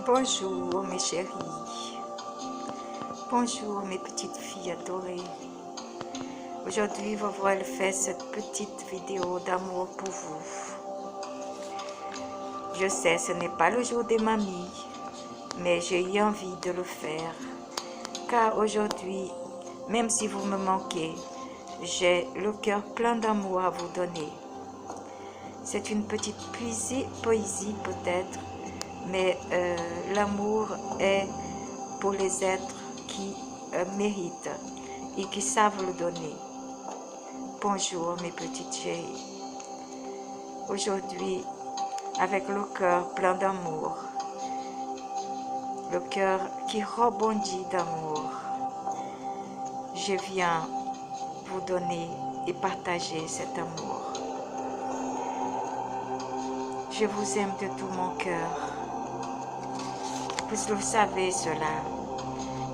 Bonjour mes chéris, bonjour mes petites filles adorées. Aujourd'hui, Vovoile fait cette petite vidéo d'amour pour vous. Je sais, ce n'est pas le jour des mamies, mais j'ai eu envie de le faire. Car aujourd'hui, même si vous me manquez, j'ai le cœur plein d'amour à vous donner. C'est une petite poésie peut-être, mais l'amour est pour les êtres qui méritent et qui savent le donner. Bonjour mes petites chéries. Aujourd'hui, avec le cœur plein d'amour, le cœur qui rebondit d'amour, je viens vous donner et partager cet amour. Je vous aime de tout mon cœur. Vous le savez cela,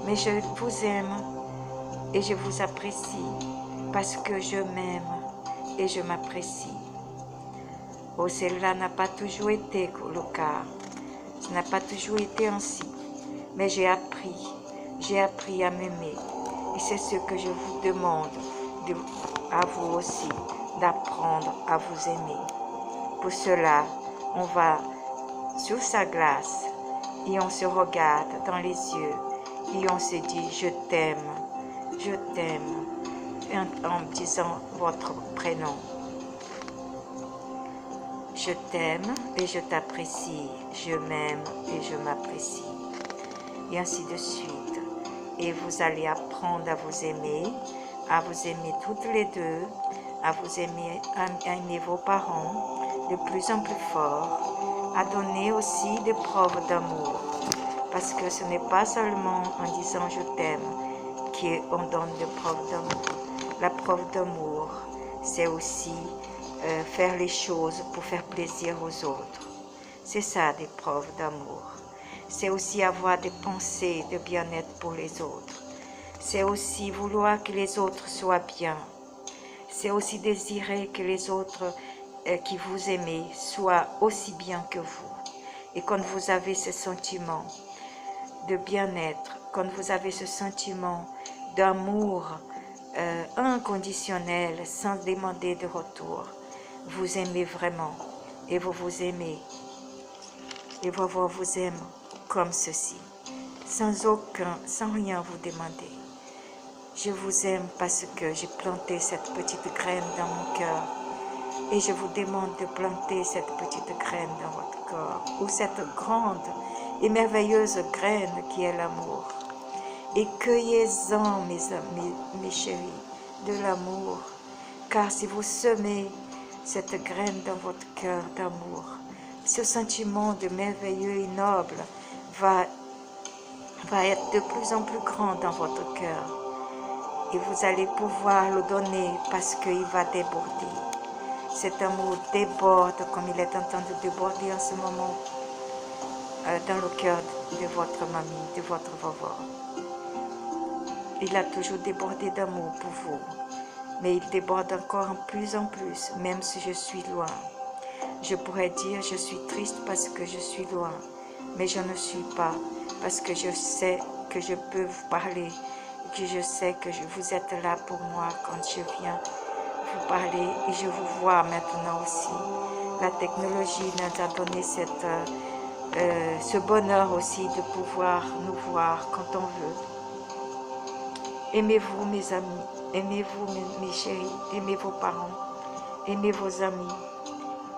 mais je vous aime et je vous apprécie parce que je m'aime et je m'apprécie. Oh, cela n'a pas toujours été le cas, ce n'a pas toujours été ainsi, mais j'ai appris à m'aimer et c'est ce que je vous demande à vous aussi, d'apprendre à vous aimer. Pour cela, on va sur sa glace et on se regarde dans les yeux et on se dit je t'aime en disant votre prénom. Je t'aime et je t'apprécie, je m'aime et je m'apprécie, et ainsi de suite. Et vous allez apprendre à vous aimer toutes les deux, à aimer vos parents de plus en plus fort, à donner aussi des preuves d'amour. Parce que ce n'est pas seulement en disant je t'aime qu'on donne des preuves d'amour. La preuve d'amour, c'est aussi faire les choses pour faire plaisir aux autres. C'est ça des preuves d'amour. C'est aussi avoir des pensées de bien-être pour les autres. C'est aussi vouloir que les autres soient bien. C'est aussi désirer que les autres qui vous aimez soient aussi bien que vous. Et quand vous avez ce sentiment de bien-être, quand vous avez ce sentiment d'amour inconditionnel, sans demander de retour, vous aimez vraiment et vous vous aimez. Et vous aime comme ceci, sans rien vous demander. Je vous aime parce que j'ai planté cette petite graine dans mon cœur et je vous demande de planter cette petite graine dans votre corps, ou cette grande et merveilleuse graine qui est l'amour. Et cueillez-en, mes chéris, de l'amour, car si vous semez cette graine dans votre cœur d'amour, ce sentiment de merveilleux et noble va être de plus en plus grand dans votre cœur. Et vous allez pouvoir le donner parce qu'il va déborder. Cet amour déborde comme il est en train de déborder en ce moment dans le cœur de votre mamie, de votre vovô. Il a toujours débordé d'amour pour vous, mais il déborde encore en plus, même si je suis loin. Je pourrais dire je suis triste parce que je suis loin, mais je ne suis pas, parce que je sais que je peux vous parler, que je sais que vous êtes là pour moi quand je viens vous parler et je vous vois maintenant aussi. La technologie nous a donné ce bonheur aussi de pouvoir nous voir quand on veut. Aimez-vous mes amis, aimez-vous mes chéris, aimez vos parents, aimez vos amis,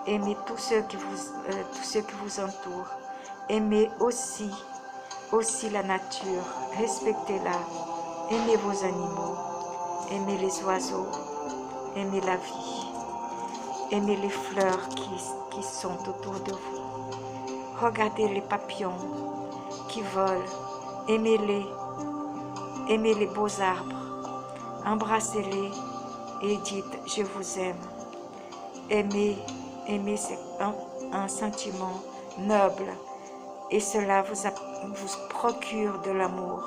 aimez tous ceux qui vous entourent, aimez aussi la nature, respectez-la, aimez vos animaux, aimez les oiseaux, aimez la vie, aimez les fleurs qui sont autour de vous, regardez les papillons qui volent, aimez-les, aimez les beaux arbres, embrassez-les et dites je vous aime. Aimer, c'est un sentiment noble et cela vous procure de l'amour.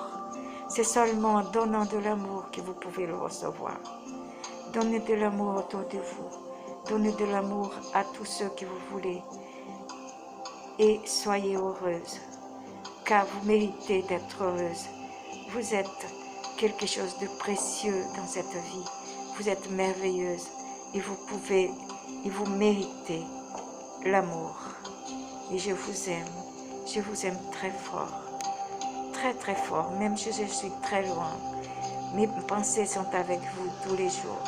C'est seulement en donnant de l'amour que vous pouvez le recevoir. Donnez de l'amour autour de vous. Donnez de l'amour à tous ceux que vous voulez et soyez heureuses. car vous méritez d'être heureuse. Vous êtes quelque chose de précieux dans cette vie. Vous êtes merveilleuse et vous méritez l'amour. Et je vous aime très fort, très fort, même si je suis très loin. Mes pensées sont avec vous tous les jours.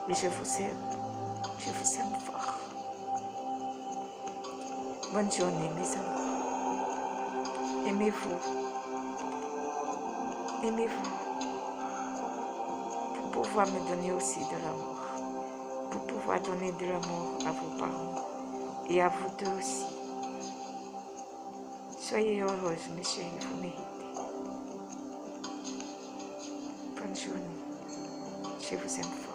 Et je vous aime fort. Bonne journée, mes amis. Aimez-vous. Aimez-vous. Pour pouvoir me donner aussi de l'amour. Pour pouvoir donner de l'amour à vos parents. Et à vous deux aussi. Soyez heureuses, mes chéris, vous méritez. Bonne journée. Je vous aime fort.